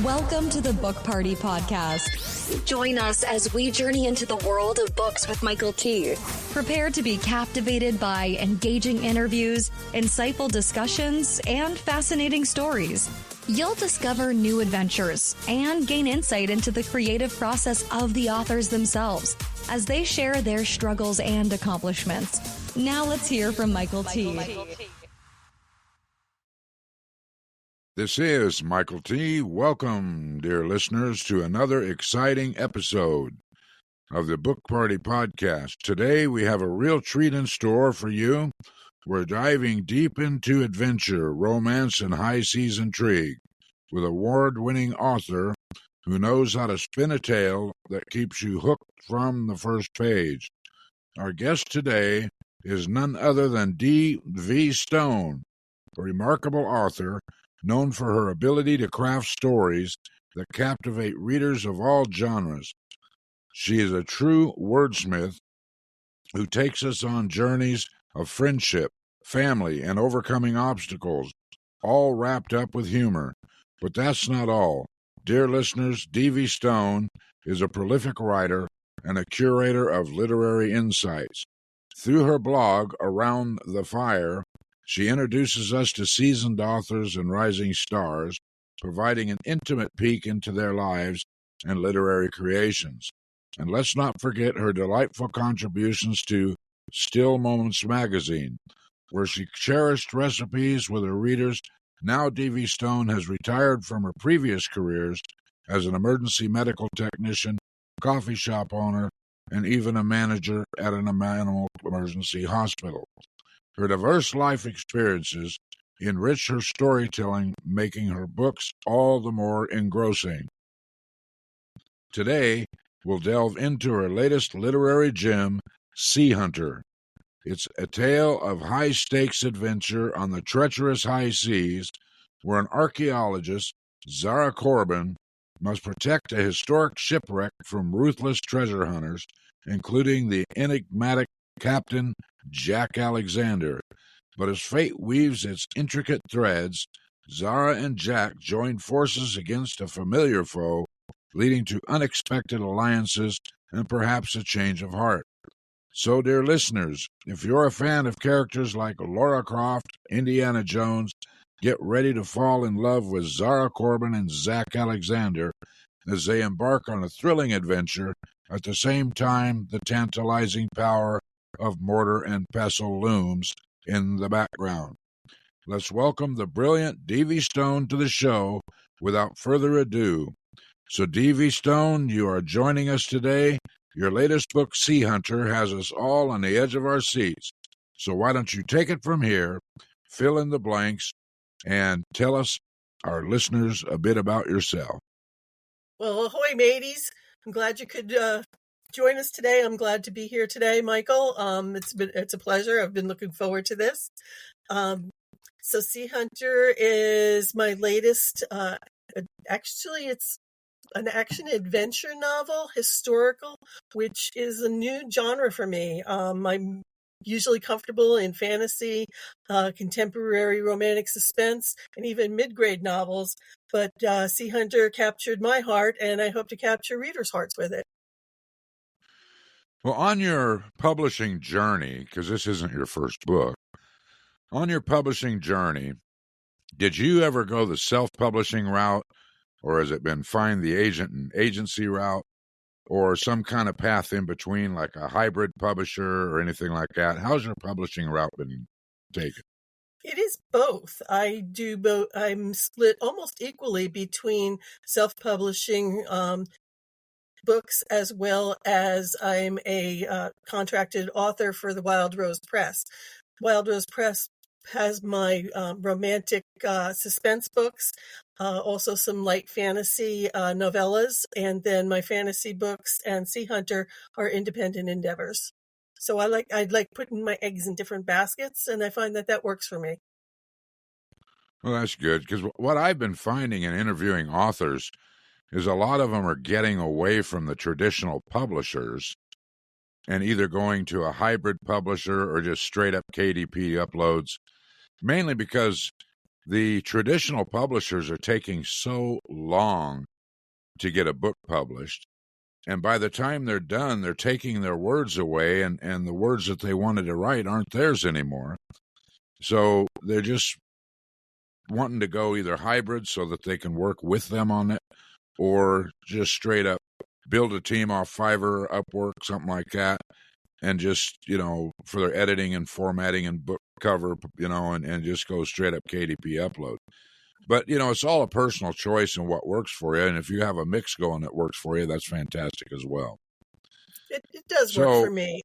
Welcome to the Book Party Podcast. Join us as we journey into the world of books with Michael T. Prepare to be captivated by engaging interviews, insightful discussions, and fascinating stories. You'll discover new adventures and gain insight into the creative process of the authors themselves as they share their struggles and accomplishments. Now let's hear from Michael T. This is Michael T. Welcome, dear listeners, to another exciting episode of the Book Party Podcast. Today we have a real treat in store for you. We're diving deep into adventure, romance, and high seas intrigue with award-winning author who knows how to spin a tale that keeps you hooked from the first page. Our guest today is none other than D.V. Stone, a remarkable author known for her ability to craft stories that captivate readers of all genres. She is a true wordsmith who takes us on journeys of friendship, family, and overcoming obstacles, all wrapped up with humor. But that's not all. Dear listeners, D.V. Stone is a prolific writer and a curator of literary insights. Through her blog, Around the Fire, she introduces us to seasoned authors and rising stars, providing an intimate peek into their lives and literary creations. And let's not forget her delightful contributions to Still Moments magazine, where she cherished recipes with her readers. Now D.V. Stone has retired from her previous careers as an emergency medical technician, coffee shop owner, and even a manager at an animal emergency hospital. Her diverse life experiences enrich her storytelling, making her books all the more engrossing. Today, we'll delve into her latest literary gem, Sea Hunter. It's a tale of high-stakes adventure on the treacherous high seas, where an archaeologist, Zahra Corbyn, must protect a historic shipwreck from ruthless treasure hunters, including the enigmatic Captain Jack Alexander. But as fate weaves its intricate threads, Zahra and Jack join forces against a familiar foe, leading to unexpected alliances and perhaps a change of heart. So, dear listeners, if you're a fan of characters like Lara Croft, Indiana Jones, get ready to fall in love with Zahra Corbyn and Jack Alexander as they embark on a thrilling adventure. At the same time, the tantalizing power of mortar and pestle looms in the background. Let's welcome the brilliant D.V. Stone to the show without further ado. So, D.V. Stone, you are joining us today. Your latest book, Sea Hunter, has us all on the edge of our seats. So why don't you take it from here, fill in the blanks, and tell us, our listeners, a bit about yourself. Well, ahoy, mateys. I'm glad you could join us today. I'm glad to be here today, Michael. It's a pleasure. I've been looking forward to this. So Sea Hunter is my latest, actually it's an action adventure novel, historical, which is a new genre for me. I'm usually comfortable in fantasy, contemporary romantic suspense, and even mid-grade novels. But Sea Hunter captured my heart, and I hope to capture readers' hearts with it. Well, on your publishing journey, because this isn't your first book, on your publishing journey, did you ever go the self-publishing route, or has it been find the agent and agency route, or some kind of path in between, like a hybrid publisher or anything like that? How's your publishing route been taken? It is both. I do both. I'm split almost equally between self-publishing books as well as I'm a contracted author for the Wild Rose Press. Wild Rose Press has my romantic suspense books, also some light fantasy novellas, and then my fantasy books and Sea Hunter are independent endeavors. So I'd like putting my eggs in different baskets, and I find that works for me. Well, that's good, because what I've been finding in interviewing authors is a lot of them are getting away from the traditional publishers and either going to a hybrid publisher or just straight up KDP uploads, mainly because the traditional publishers are taking so long to get a book published. And by the time they're done, they're taking their words away, and the words that they wanted to write aren't theirs anymore. So they're just wanting to go either hybrid so that they can work with them on it, or just straight up build a team off Fiverr, Upwork, something like that, and just, for their editing and formatting and book cover, and just go straight up KDP upload. But, it's all a personal choice and what works for you. And if you have a mix going that works for you, that's fantastic as well. It does work for me.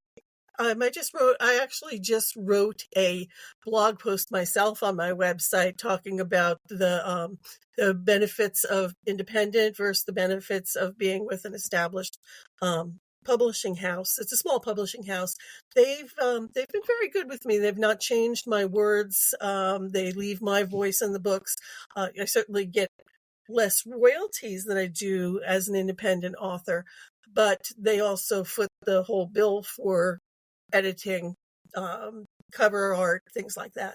I actually just wrote a blog post myself on my website talking about the benefits of independent versus the benefits of being with an established publishing house. It's a small publishing house. They've been very good with me. They've not changed my words. They leave my voice in the books. I certainly get less royalties than I do as an independent author, but they also foot the whole bill for editing, cover art, things like that.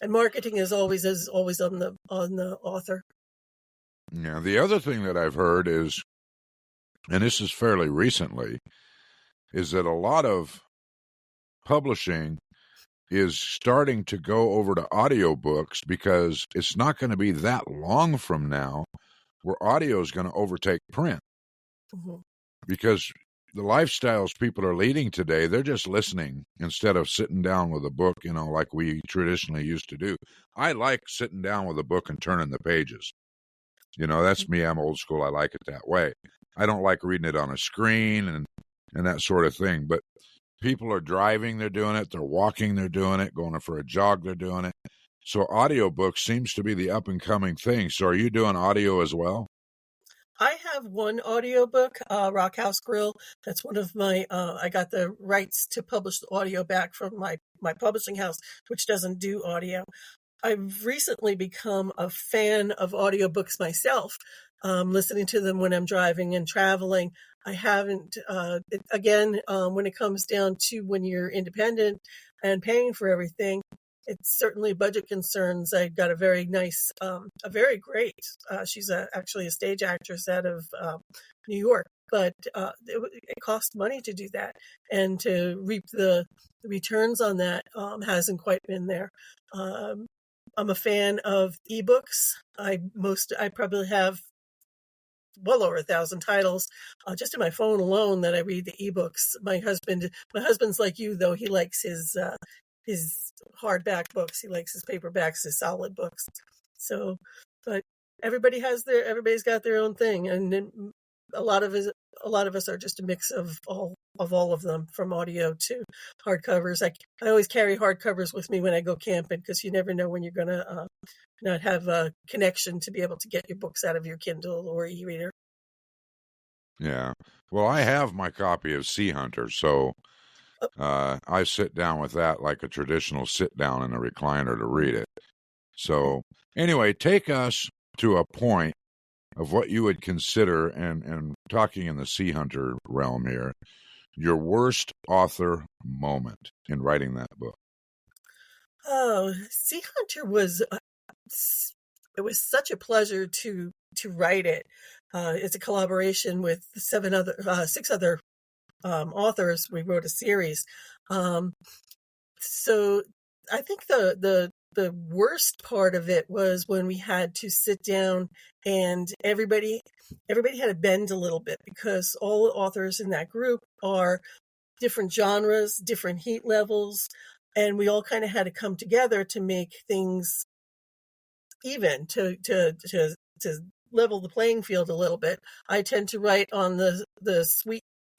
And marketing is always on the author. Yeah. The other thing that I've heard is, and this is fairly recently, is that a lot of publishing is starting to go over to audiobooks, because it's not going to be that long from now where audio is going to overtake print. Mm-hmm. Because the lifestyles people are leading today, they're just listening instead of sitting down with a book, like we traditionally used to do. I like sitting down with a book and turning the pages. That's me. I'm old school. I like it that way. I don't like reading it on a screen and that sort of thing. But people are driving, they're doing it. They're walking, they're doing it. Going for a jog, they're doing it. So audiobook seems to be the up-and-coming thing. So are you doing audio as well? I have one audiobook, Rock House Grill. That's one of my, I got the rights to publish the audio back from my publishing house, which doesn't do audio. I've recently become a fan of audiobooks myself, listening to them when I'm driving and traveling. I haven't, when it comes down to when you're independent and paying for everything, it's certainly budget concerns. I got a very nice, a very great, she's actually a stage actress out of New York, but it costs money to do that. And to reap the returns on that hasn't quite been there. I'm a fan of ebooks. I probably have well over 1,000 titles just in my phone alone that I read the ebooks. My husband's like you, though. He likes his hardback books. He likes his paperbacks, his solid books. So, but everybody's got their own thing, and then a lot of us are just a mix of all of them, from audio to hardcovers. I always carry hardcovers with me when I go camping, because you never know when you're going to not have a connection to be able to get your books out of your Kindle or e-reader. Yeah. Well, I have my copy of Sea Hunter, so I sit down with that like a traditional sit down in a recliner to read it. So anyway, take us to a point of what you would consider, and talking in the Sea Hunter realm here, your worst author moment in writing that book. Oh, Sea Hunter was it was such a pleasure to write it. It's a collaboration with six other authors. We wrote a series. So I think the worst part of it was when we had to sit down and everybody had to bend a little bit, because all the authors in that group are different genres, different heat levels, and we all kind of had to come together to make things even, to level the playing field a little bit. I tend to write on the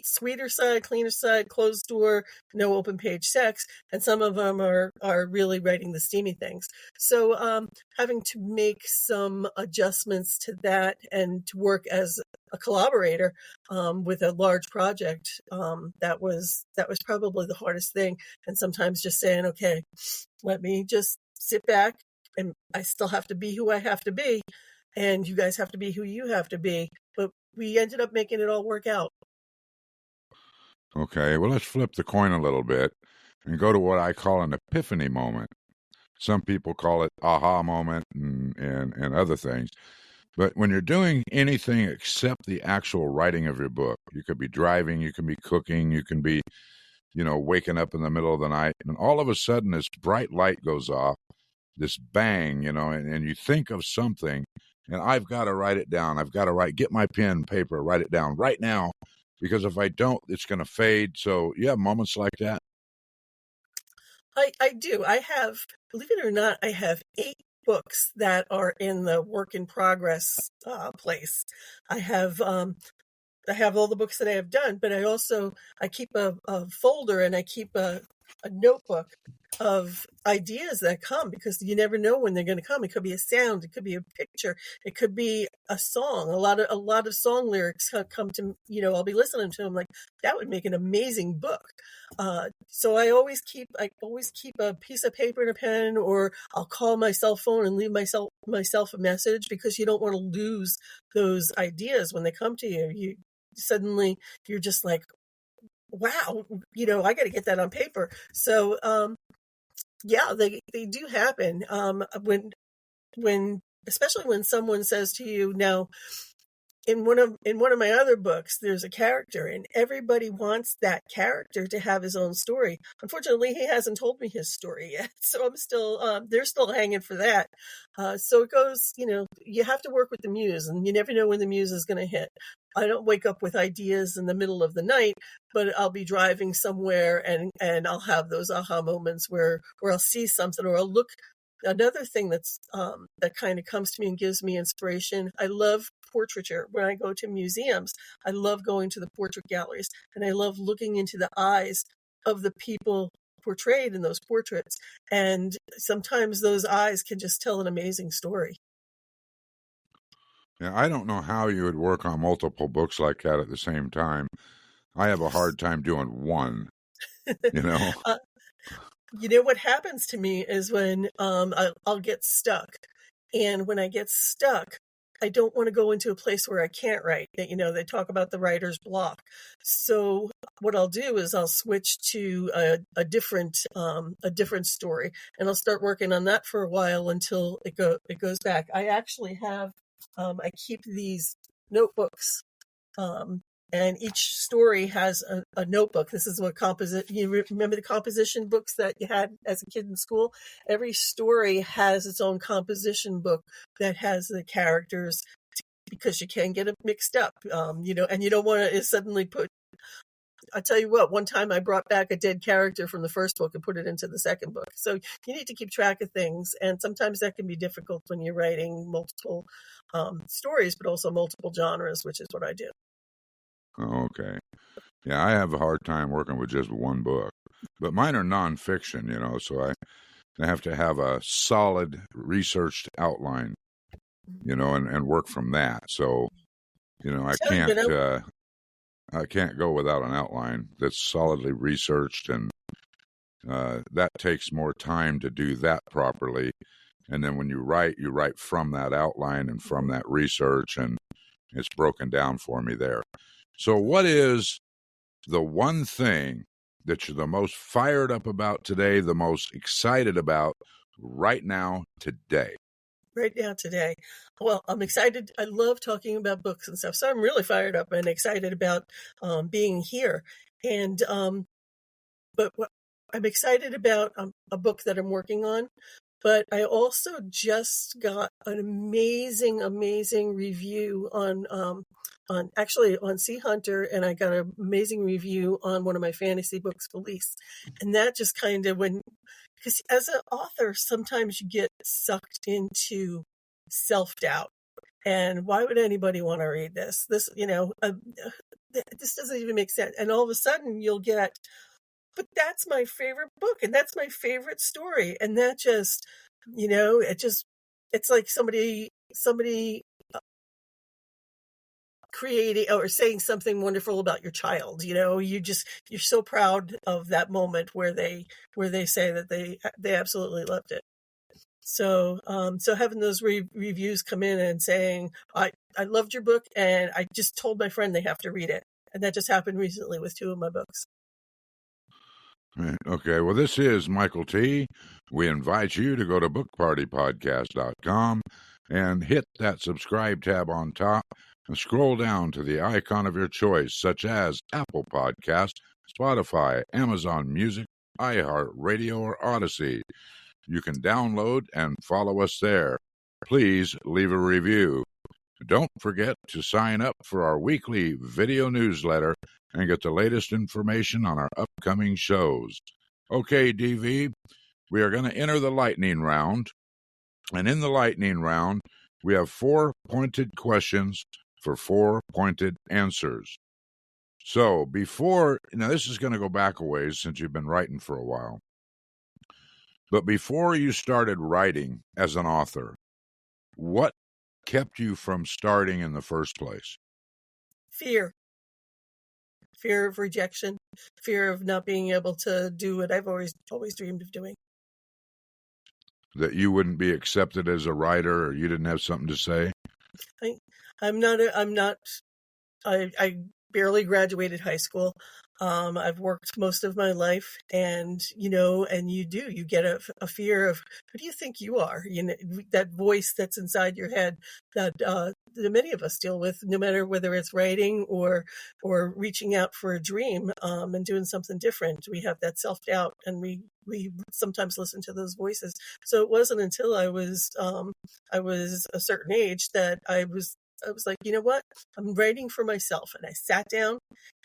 sweeter side, cleaner side, closed door, no open page sex, and some of them are really writing the steamy things. So having to make some adjustments to that, and to work as a collaborator with a large project, that was probably the hardest thing. And sometimes just saying, okay, let me just sit back, and I still have to be who I have to be, and you guys have to be who you have to be. But we ended up making it all work out. Okay, well, let's flip the coin a little bit and go to what I call an epiphany moment. Some people call it aha moment and other things. But when you're doing anything except the actual writing of your book, you could be driving, you can be cooking, you can be, waking up in the middle of the night, and all of a sudden this bright light goes off, this bang, and you think of something, and I've got to write it down. I've got to get my pen and paper, write it down right now, because if I don't, it's going to fade. So you have moments like that? I do. I have, believe it or not, I have 8 books that are in the work in progress place. I have all the books that I have done, but I keep a folder, and I keep a notebook of ideas that come, because you never know when they're going to come. It could be a sound, it could be a picture, it could be a song. A lot of song lyrics come to, I'll be listening to them like, that would make an amazing book. So I always keep a piece of paper and a pen, or I'll call my cell phone and leave myself a message, because you don't want to lose those ideas when they come to you. Suddenly you're just like, wow, I got to get that on paper. So, yeah, they do happen. When, especially when someone says to you, now, in one of my other books, there's a character, and everybody wants that character to have his own story. Unfortunately, he hasn't told me his story yet, so I'm still they're still hanging for that. So it goes, you have to work with the muse, and you never know when the muse is going to hit. I don't wake up with ideas in the middle of the night, but I'll be driving somewhere, and I'll have those aha moments where I'll see something, or I'll look. Another thing that kind of comes to me and gives me inspiration, I love portraiture. When I go to museums, I love going to the portrait galleries, and I love looking into the eyes of the people portrayed in those portraits. And sometimes those eyes can just tell an amazing story. Yeah, I don't know how you would work on multiple books like that at the same time. I have a hard time doing one, you know? What happens to me is when I'll get stuck. And when I get stuck, I don't want to go into a place where I can't write. They talk about the writer's block. So what I'll do is I'll switch to a different story, and I'll start working on that for a while until it goes back. I actually have I keep these notebooks. And each story has a notebook. This is what you remember the composition books that you had as a kid in school? Every story has its own composition book that has the characters, because you can get it mixed up, and you don't want to suddenly put. I tell you what, one time I brought back a dead character from the first book and put it into the second book. So you need to keep track of things. And sometimes that can be difficult when you're writing multiple stories, but also multiple genres, which is what I do. Oh, okay. Yeah, I have a hard time working with just one book. But mine are nonfiction, so I have to have a solid researched outline, and work from that. So, I can't go without an outline that's solidly researched, and that takes more time to do that properly. And then when you write from that outline and from that research, and it's broken down for me there. So what is the one thing that you're the most fired up about today, the most excited about right now today? Right now today. Well, I'm excited. I love talking about books and stuff. So I'm really fired up and excited about being here. And but I'm excited about a book that I'm working on. But I also just got an amazing review on Sea Hunter, and I got an amazing review on one of my fantasy books, Police. And that just kind of because as an author, sometimes you get sucked into self-doubt. And why would anybody want to read this? This doesn't even make sense. And all of a sudden you'll get, but that's my favorite book, and that's my favorite story. And that just, it's like somebody creating or saying something wonderful about your child. You're so proud of that moment where they say that they absolutely loved it. So having those reviews come in and saying, I loved your book, and I just told my friend they have to read it. And that just happened recently with 2 of my books. Okay, well, this is Michael T. We invite you to go to bookpartypodcast.com and hit that subscribe tab on top and scroll down to the icon of your choice, such as Apple Podcast, Spotify, Amazon Music, iHeartRadio, or Odyssey. You can download and follow us there. Please leave a review. Don't forget to sign up for our weekly video newsletter and get the latest information on our upcoming shows. Okay, DV, we are going to enter the lightning round. And in the lightning round, we have 4 pointed questions for 4 pointed answers. So now this is going to go back a ways since you've been writing for a while. But before you started writing as an author, what kept you from starting in the first place? Fear of rejection, fear of not being able to do what I've always dreamed of doing. That you wouldn't be accepted as a writer, or you didn't have something to say? I barely graduated high school. I've worked most of my life, and you get a fear of, who do you think you are? That voice that's inside your head that many of us deal with, no matter whether it's writing or reaching out for a dream and doing something different. We have that self-doubt, and we sometimes listen to those voices. So it wasn't until I was a certain age that I was like, you know what? I'm writing for myself. And I sat down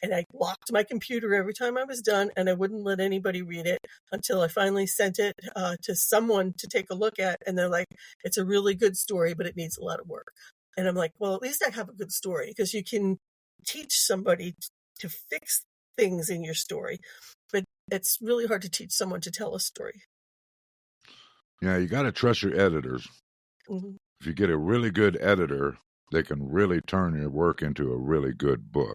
and I locked my computer every time I was done, and I wouldn't let anybody read it until I finally sent it to someone to take a look at. And they're like, it's a really good story, but it needs a lot of work. And I'm like, well, at least I have a good story, because you can teach somebody to fix things in your story, but it's really hard to teach someone to tell a story. Yeah, you got to trust your editors. Mm-hmm. If you get a really good editor, they can really turn your work into a really good book.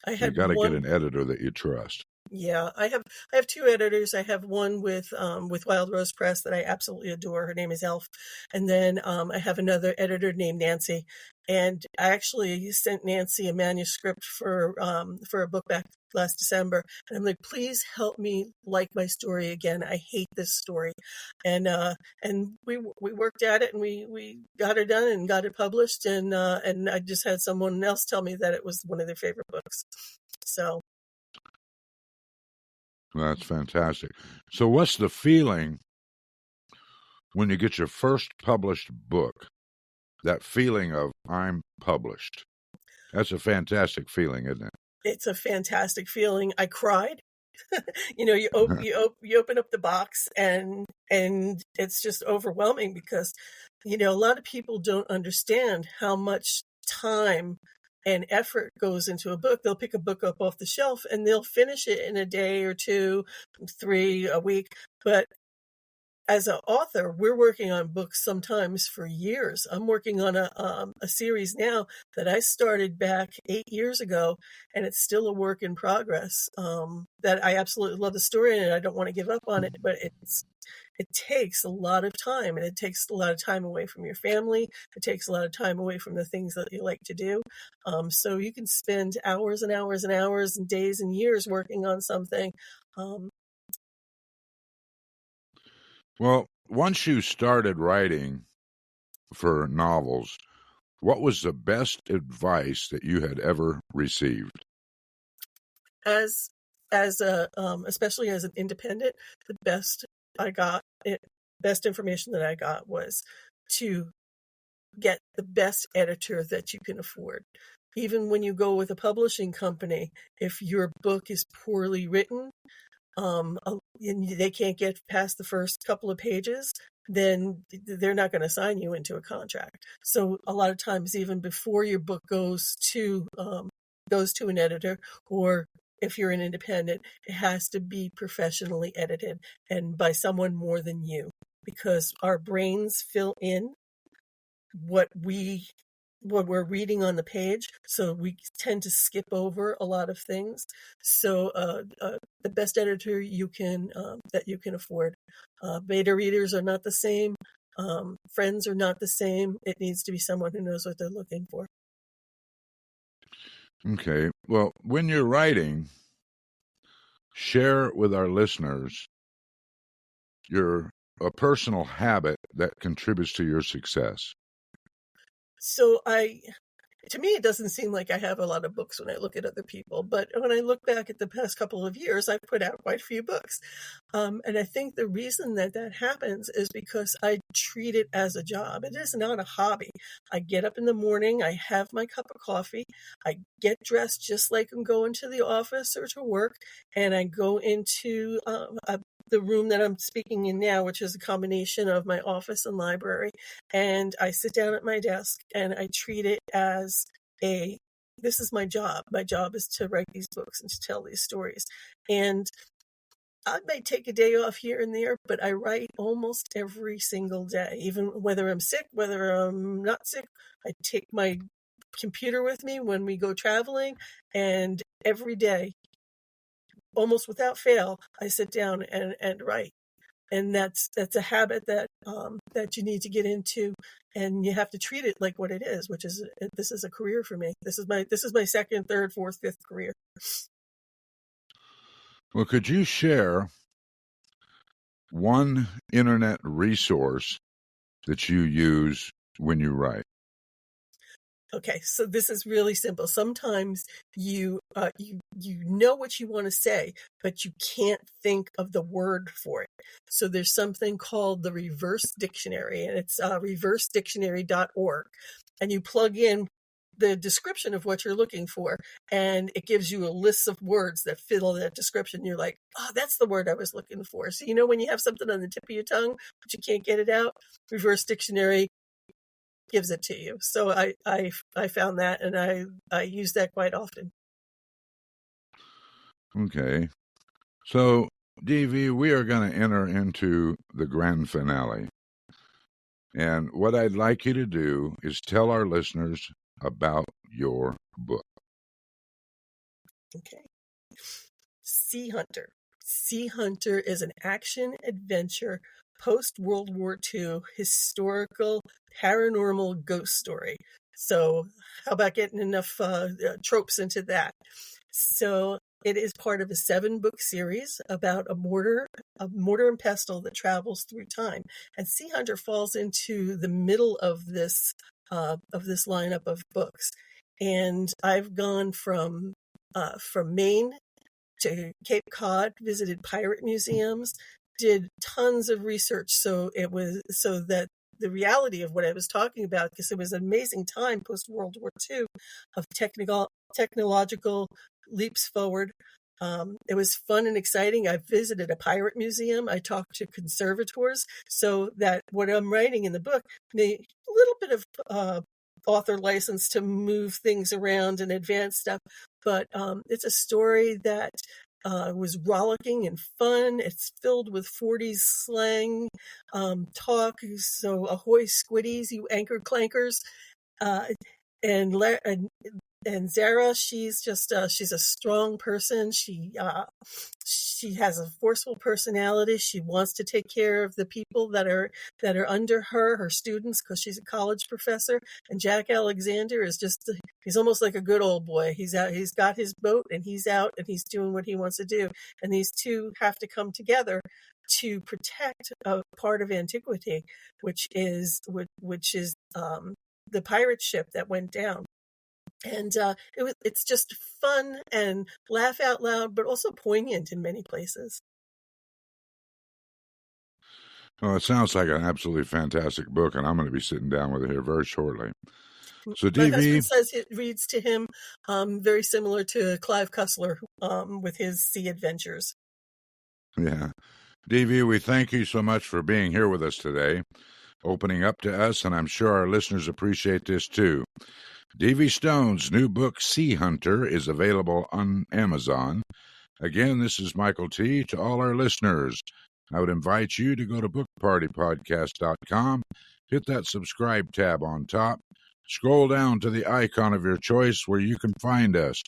You got to get an editor that you trust. Yeah, I have 2 editors. I have one with Wild Rose Press that I absolutely adore. Her name is Elf. And then I have another editor named Nancy. And I actually sent Nancy a manuscript for a book back last December. And I'm like, please help me like my story again. I hate this story. And we worked at it, and we got it done and got it published. And I just had someone else tell me that it was one of their favorite books. So. That's fantastic. So what's the feeling when you get your first published book? That feeling of, I'm published. That's a fantastic feeling, isn't it? It's a fantastic feeling. I cried. You open up the box, and it's just overwhelming, because a lot of people don't understand how much time and effort goes into a book. They'll pick a book up off the shelf and they'll finish it in a day or 2, 3, a week. But as an author, we're working on books sometimes for years. I'm working on a series now that I started back 8 years ago, and it's still a work in progress. That I absolutely love the story, and I don't want to give up on it, but it takes a lot of time, and it takes a lot of time away from your family. It takes a lot of time away from the things that you like to do. So you can spend hours and hours and hours and days and years working on something. Well, once you started writing for novels, what was the best advice that you had ever received? Especially as an independent, the best information that I got was to get the best editor that you can afford. Even when you go with a publishing company, if your book is poorly written, and they can't get past the first couple of pages, then they're not going to sign you into a contract. So a lot of times, even before your book goes to an editor, or if you're an independent, it has to be professionally edited and by someone more than you, because our brains fill in what we're reading on the page, so we tend to skip over a lot of things. So the best editor that you can afford. Beta readers are not the same. Friends are not the same. It needs to be someone who knows what they're looking for. Okay. Well, when you're writing, share with our listeners a personal habit that contributes to your success. So to me, it doesn't seem like I have a lot of books when I look at other people, but when I look back at the past couple of years, I've put out quite a few books. And I think the reason that happens is because I treat it as a job. It is not a hobby. I get up in the morning, I have my cup of coffee, I get dressed just like I'm going to the office or to work, and I go into the room that I'm speaking in now, which is a combination of my office and library. And I sit down at my desk and I treat it as this is my job. My job is to write these books and to tell these stories. And I may take a day off here and there, but I write almost every single day, even whether I'm sick, whether I'm not sick. I take my computer with me when we go traveling, and every day, almost without fail, I sit down and write. And that's a habit that you need to get into, and you have to treat it like what it is, which is this is a career for me. This is my second, third, fourth, fifth career. Well, could you share one internet resource that you use when you write? Okay, so this is really simple. Sometimes you know what you want to say, but you can't think of the word for it. So there's something called the reverse dictionary, and it's reversedictionary.org. And you plug in the description of what you're looking for, and it gives you a list of words that fill that description. You're like, oh, that's the word I was looking for. So when you have something on the tip of your tongue, but you can't get it out, reverse dictionary gives it to you. So I found that, and I use that quite often. Okay. So, DV, we are going to enter into the grand finale. And what I'd like you to do is tell our listeners about your book. Okay. Sea Hunter. Sea Hunter is an action-adventure post-World War II historical paranormal ghost story. So how about getting enough tropes into that? So it is part of a 7-book series about a mortar and pestle that travels through time. And Sea Hunter falls into the middle of this lineup of books. And I've gone from Maine to Cape Cod, visited pirate museums, did tons of research. So that the reality of what I was talking about, because it was an amazing time post World War II of technological leaps forward. It was fun and exciting. I visited a pirate museum. I talked to conservators, so that what I'm writing in the book made a little bit of author license to move things around and advance stuff. But it's a story that was rollicking and fun. It's filled with 40s slang, talk. So ahoy squiddies, you anchor clankers. And Zahra, she's just she's a strong person. She has a forceful personality. She wants to take care of the people that are under her students, because she's a college professor. And Jack Alexander is he's almost like a good old boy. He's out, he's got his boat, and he's out and he's doing what he wants to do. And these two have to come together to protect a part of antiquity, which is the pirate ship that went down. And it's just fun and laugh out loud, but also poignant in many places. Well, it sounds like an absolutely fantastic book, and I'm going to be sitting down with it here very shortly. So, DV, my husband says it reads to him very similar to Clive Cussler with his sea adventures. Yeah. DV, we thank you so much for being here with us today, opening up to us, and I'm sure our listeners appreciate this too. D.V. Stone's new book, Sea Hunter, is available on Amazon. Again, this is Michael T. To all our listeners, I would invite you to go to bookpartypodcast.com, hit that subscribe tab on top, scroll down to the icon of your choice where you can find us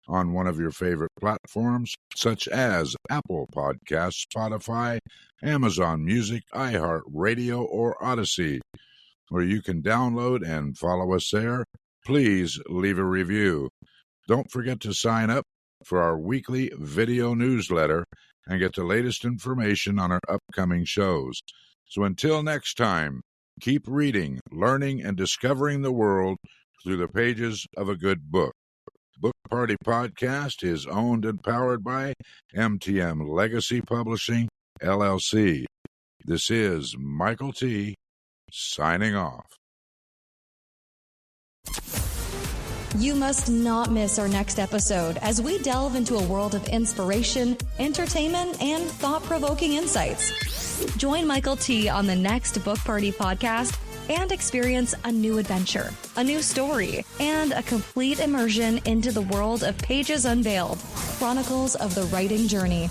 on one of your favorite platforms, such as Apple Podcasts, Spotify, Amazon Music, iHeartRadio, or Odyssey, where you can download and follow us there. Please leave a review. Don't forget to sign up for our weekly video newsletter and get the latest information on our upcoming shows. So until next time, keep reading, learning, and discovering the world through the pages of a good book. Book Party Podcast is owned and powered by MTM Legacy Publishing, LLC. This is Michael T. signing off. You must not miss our next episode as we delve into a world of inspiration, entertainment, and thought-provoking insights. Join Michael T. on the next Book Party Podcast and experience a new adventure, a new story, and a complete immersion into the world of Pages Unveiled, Chronicles of the Writing Journey.